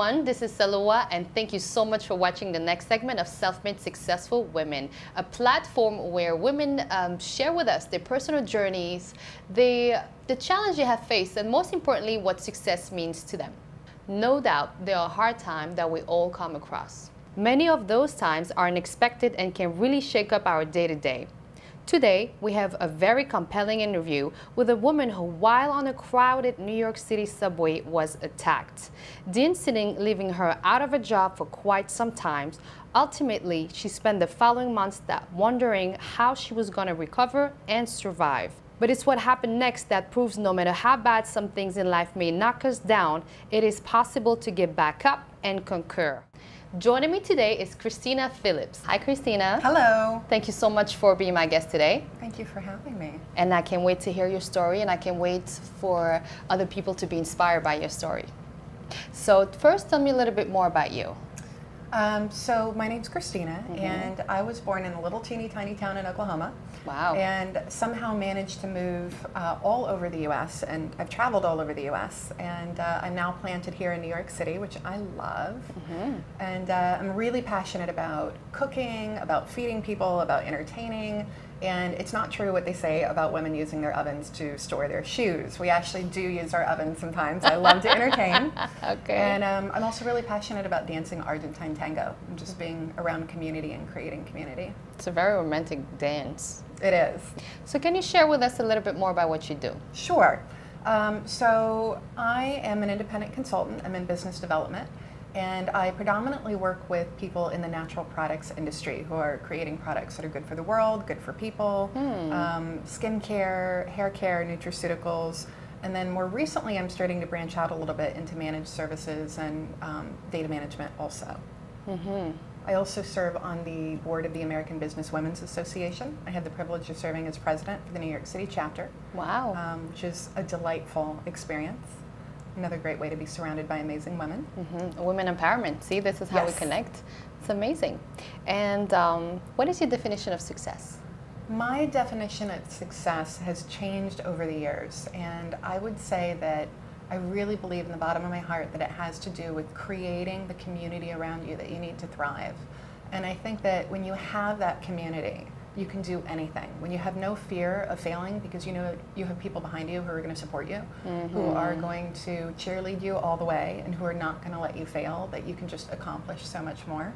everyone, this is Saloua, and thank you so much for watching the next segment of Self-Made Successful Women, a platform where women share with us their personal journeys, the challenge they have faced, and most importantly, what success means to them. No doubt, there are hard times that we all come across. Many of those times are unexpected and can really shake up our day-to-day. Today, we have a very compelling interview with a woman who, while on a crowded New York City subway, was attacked. The incident leaving her out of a job for quite some time. Ultimately, she spent the following months wondering how she was going to recover and survive. But it's what happened next that proves no matter how bad some things in life may knock us down, it is possible to get back up and conquer. Joining me today is Kristina Phillips. Hi, Christina. Hello. Thank you so much for being my guest today. Thank you for having me. And I can't wait to hear your story, and I can't wait for other people to be inspired by your story. So first, tell me a little bit more about you. So my name's Christina, and I was born in a little teeny tiny town in Oklahoma. Wow. And somehow managed to move all over the U.S., and I've traveled all over the U.S., and I'm now planted here in New York City, which I love. And I'm really passionate about cooking, about feeding people, about entertaining. And it's not true what they say about women using their ovens to store their shoes. We actually do use our ovens sometimes. I love to entertain. Okay. And I'm also really passionate about dancing Argentine tango and just being around community and creating community. It's a very romantic dance. It is. So can you share with us a little bit more about what you do? Sure. So I am an independent consultant. I'm in business development. And I predominantly work with people in the natural products industry who are creating products that are good for the world, good for people, skincare, hair care, nutraceuticals. And then more recently, I'm starting to branch out a little bit into managed services and data management also. I also serve on the board of the American Business Women's Association. I have the privilege of serving as president for the New York City chapter. Wow. Which is a delightful experience. Another great way to be surrounded by amazing women. Women empowerment. See, this is how we connect. It's amazing. And what is your definition of success? My definition of success has changed over the years, and I would say that I really believe in the bottom of my heart that it has to do with creating the community around you that you need to thrive. And I think that when you have that community, you can do anything. When you have no fear of failing because you know you have people behind you who are going to support you, who are going to cheerlead you all the way, and who are not going to let you fail, that you can just accomplish so much more.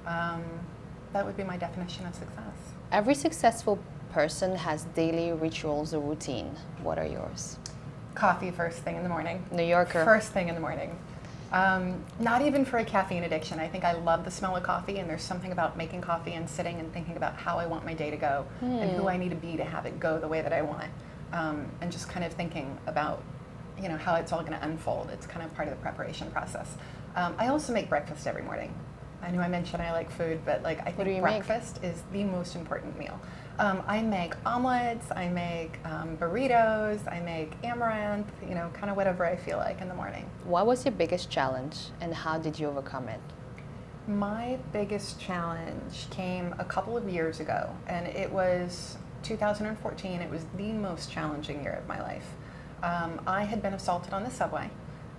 That would be my definition of success. Every successful person has daily rituals or routine. What are yours? Coffee first thing in the morning. New Yorker. First thing in the morning. Not even for a caffeine addiction. I think I love the smell of coffee, and there's something about making coffee and sitting and thinking about how I want my day to go and who I need to be to have it go the way that I want, and just kind of thinking about, you know, how it's all going to unfold. It's kind of part of the preparation process. I also make breakfast every morning. I know I mentioned I like food, but like I think breakfast is the most important meal. I make omelets, I make burritos, I make amaranth, you know, kind of whatever I feel like in the morning. What was your biggest challenge, and how did you overcome it? My biggest challenge came a couple of years ago, and it was 2014. It was the most challenging year of my life. I had been assaulted on the subway,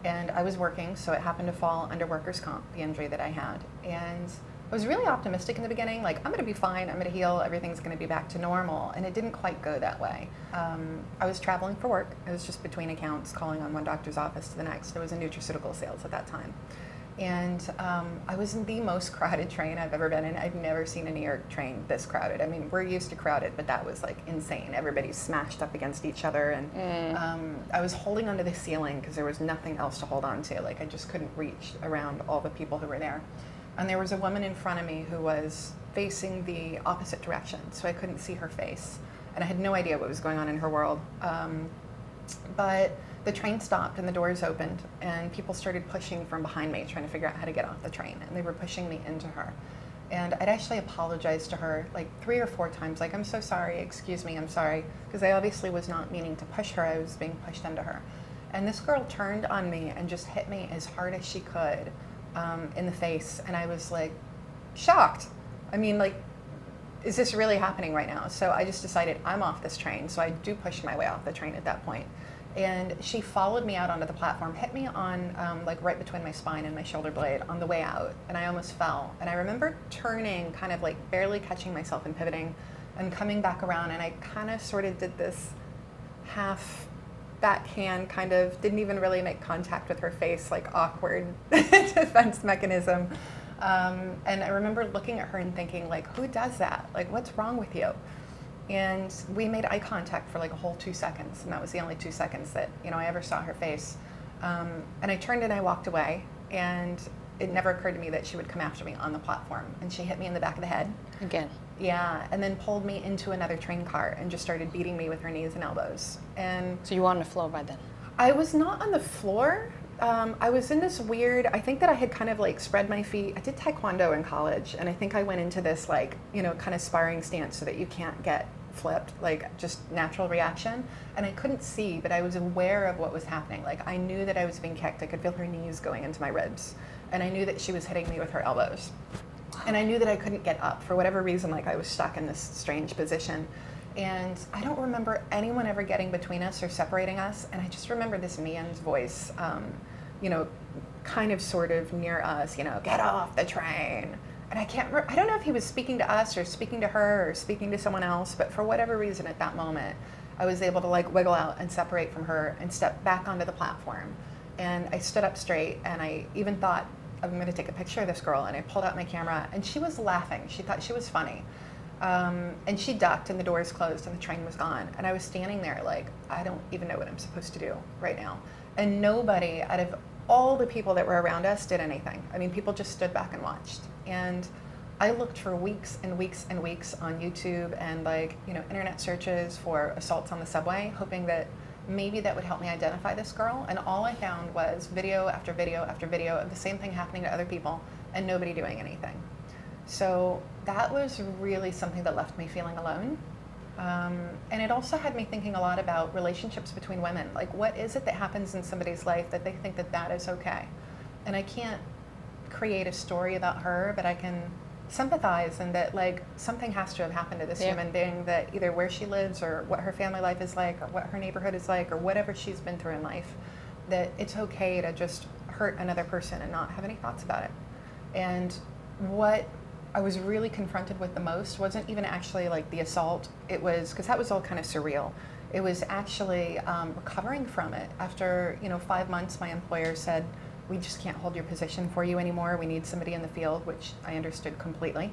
and I was working, so it happened to fall under workers' comp, the injury that I had. And I was really optimistic in the beginning, like, I'm going to be fine, I'm going to heal, everything's going to be back to normal, and it didn't quite go that way. I was traveling for work. I was just between accounts, calling on one doctor's office to the next. I was in nutraceutical sales at that time. And I was in the most crowded train I've ever been in. I've never seen a New York train this crowded. I mean, we're used to crowded, but that was like insane. Everybody's smashed up against each other, and I was holding onto the ceiling because there was nothing else to hold on to. Like, I just couldn't reach around all the people who were there. And there was a woman in front of me who was facing the opposite direction, so I couldn't see her face. And I had no idea what was going on in her world. But the train stopped and the doors opened, and people started pushing from behind me, trying to figure out how to get off the train. And they were pushing me into her. And I'd actually apologized to her like 3 or 4 times, like, I'm so sorry, excuse me, I'm sorry. Because I obviously was not meaning to push her, I was being pushed into her. And this girl turned on me and just hit me as hard as she could in the face. And I was like, shocked. I mean, like, is this really happening right now? So I just decided I'm off this train. So I do push my way off the train at that point. And she followed me out onto the platform, hit me on like right between my spine and my shoulder blade on the way out, and I almost fell. And I remember turning, kind of like barely catching myself and pivoting and coming back around, and I kind of sort of did this half backhand, kind of didn't even really make contact with her face, like awkward defense mechanism. And I remember looking at her and thinking, like, who does that? Like, what's wrong with you? And we made eye contact for like a whole 2 seconds, and that was the only 2 seconds that, you know, I ever saw her face. And I turned and I walked away, and it never occurred to me that she would come after me on the platform. And she hit me in the back of the head. Again. Yeah, and then pulled me into another train car and just started beating me with her knees and elbows. And So you were on the floor by then? I was not on the floor. I was in this weird, I think that I had kind of like spread my feet. I did Taekwondo in college, and I think I went into this like, you know, kind of sparring stance so that you can't get flipped, like just natural reaction. And I couldn't see, but I was aware of what was happening. Like I knew that I was being kicked. I could feel her knees going into my ribs. And I knew that she was hitting me with her elbows. And I knew that I couldn't get up for whatever reason, like I was stuck in this strange position. And I don't remember anyone ever getting between us or separating us. And I just remember this man's voice, you know, kind of sort of near us, you know, get off the train. And I don't know if he was speaking to us or speaking to her or speaking to someone else, but for whatever reason at that moment, I was able to like wiggle out and separate from her and step back onto the platform. And I stood up straight, and I even thought, I'm going to take a picture of this girl, and I pulled out my camera, and she was laughing. She thought she was funny. And she ducked, and the doors closed, and the train was gone. And I was standing there like, I don't even know what I'm supposed to do right now. And nobody out of all the people that were around us did anything. I mean, people just stood back and watched. And I looked for weeks and weeks and weeks on YouTube and like, you know, internet searches for assaults on the subway, hoping that maybe that would help me identify this girl. And all I found was video after video after video of the same thing happening to other people and nobody doing anything. So that was really something that left me feeling alone. And it also had me thinking a lot about relationships between women. Like, what is it that happens in somebody's life that they think that that is okay? And I can't create a story about her, but I can sympathize, and that like something has to have happened to this human being, that either where she lives or what her family life is like or what her neighborhood is like or whatever she's been through in life, that it's okay to just hurt another person and not have any thoughts about it. And what I was really confronted with the most wasn't even actually like the assault. It was, because that was all kind of surreal. It was actually recovering from it. After 5 months, my employer said, we just can't hold your position for you anymore. We need somebody in the field, which I understood completely.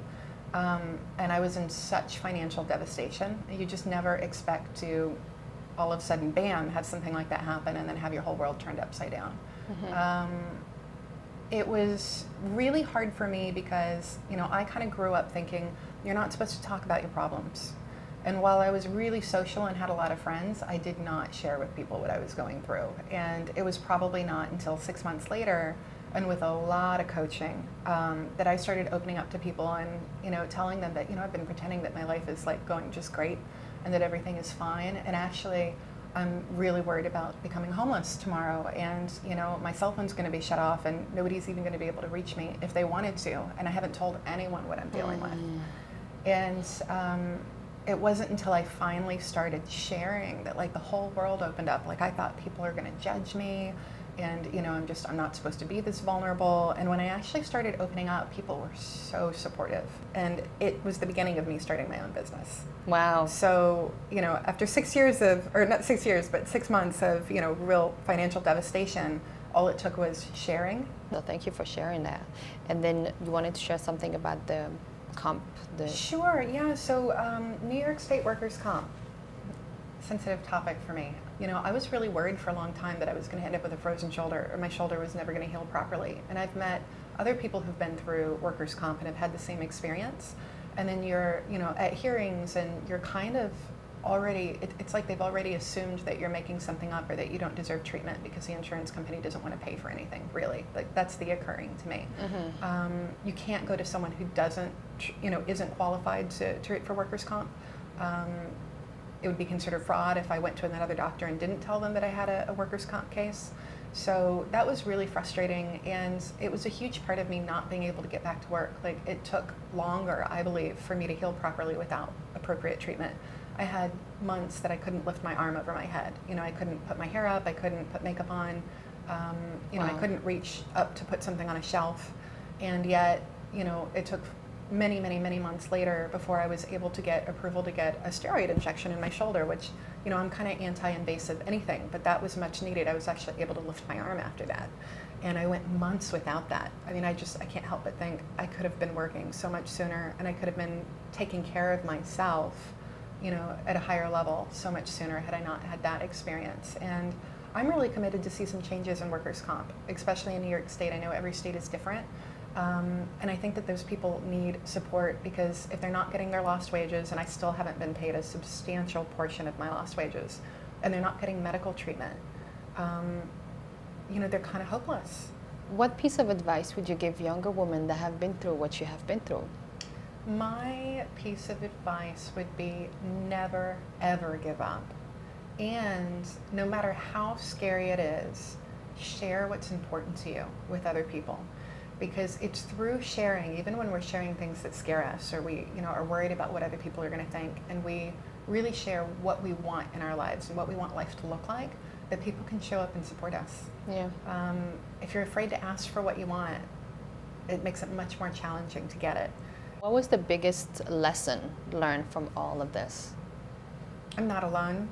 And I was in such financial devastation. You just never expect to all of a sudden, bam, have something like that happen and then have your whole world turned upside down. Mm-hmm. It was really hard for me because, I kind of grew up thinking you're not supposed to talk about your problems. And while I was really social and had a lot of friends, I did not share with people what I was going through. And it was probably not until 6 months later, and with a lot of coaching, that I started opening up to people and, telling them that, I've been pretending that my life is like going just great and that everything is fine. And actually, I'm really worried about becoming homeless tomorrow. And, my cell phone's going to be shut off and nobody's even going to be able to reach me if they wanted to. And I haven't told anyone what I'm dealing with. And it wasn't until I finally started sharing that like the whole world opened up. Like I thought people are going to judge me and, I'm not supposed to be this vulnerable. And when I actually started opening up, people were so supportive. And it was the beginning of me starting my own business. Wow. So, after 6 years or not 6 years, but 6 months of, real financial devastation, all it took was sharing. No, thank you for sharing that. And then you wanted to share something about the comp. Sure, yeah. So New York State workers' comp, sensitive topic for me. I was really worried for a long time that I was going to end up with a frozen shoulder, or my shoulder was never going to heal properly. And I've met other people who've been through workers' comp and have had the same experience. And then you're, at hearings and you're kind of already, it's like they've already assumed that you're making something up or that you don't deserve treatment because the insurance company doesn't want to pay for anything, really. Like that's the occurring to me. Mm-hmm. You can't go to someone who doesn't, isn't qualified to treat for workers' comp. It would be considered fraud if I went to another doctor and didn't tell them that I had a workers' comp case. So that was really frustrating, and it was a huge part of me not being able to get back to work. Like it took longer, I believe, for me to heal properly without appropriate treatment. I had months that I couldn't lift my arm over my head. You know, I couldn't put my hair up, I couldn't put makeup on, you know, I couldn't reach up to put something on a shelf. And yet, you know, it took many, many, many months later before I was able to get approval to get a steroid injection in my shoulder, which, you know, I'm kind of anti-invasive anything, but that was much needed. I was actually able to lift my arm after that. And I went months without that. I mean, I can't help but think I could have been working so much sooner, and I could have been taking care of myself, you know, at a higher level so much sooner had I not had that experience. And I'm really committed to see some changes in workers' comp, especially in New York State. I know every state is different. And I think that those people need support, because if they're not getting their lost wages, and I still haven't been paid a substantial portion of my lost wages, and they're not getting medical treatment, you know, they're kind of hopeless. What piece of advice would you give younger women that have been through what you have been through? My piece of advice would be never, ever give up. And no matter how scary it is, share what's important to you with other people. Because it's through sharing, even when we're sharing things that scare us, or we, you know, are worried about what other people are going to think, and we really share what we want in our lives and what we want life to look like, that people can show up and support us. Yeah. If you're afraid to ask for what you want, it makes it much more challenging to get it. What was the biggest lesson learned from all of this? I'm not alone.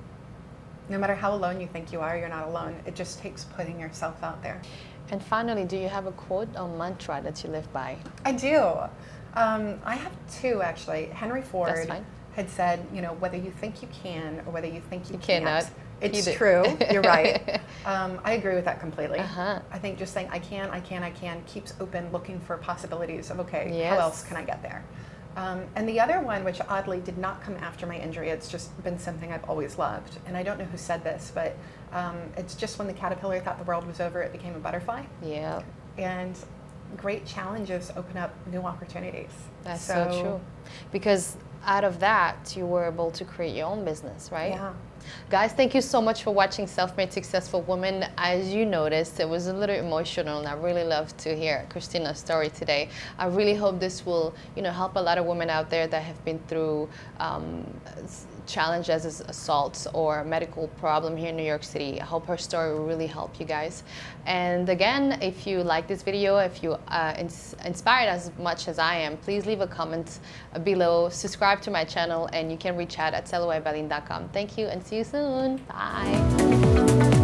No matter how alone you think you are, you're not alone. It just takes putting yourself out there. And finally, do you have a quote or mantra that you live by? I do. I have two, actually. Henry Ford That's fine. had said, you know, whether you think you can or whether you think you cannot. can't, it's true. You're right. I agree with that completely. Uh-huh. I think just saying I can keeps open, looking for possibilities of, okay, Yes. how else can I get there? And the other one, which oddly did not come after my injury, it's just been something I've always loved. And I don't know who said this, but it's just when the caterpillar thought the world was over, it became a butterfly. Yeah. And great challenges open up new opportunities. That's so true. Because out of that, you were able to create your own business, right? Yeah. Guys, thank you so much for watching Self-Made Successful Woman. As you noticed, it was a little emotional, and I really loved to hear Christina's story today. I really hope this will, you know, help a lot of women out there that have been through challenges as assaults or medical problem here in New York City. I hope her story will really help you guys. And again, if you like this video, if you inspired as much as I am, please leave a comment below, subscribe to my channel, and you can reach out at salouaevaline.com. Thank you, and see you soon. Bye.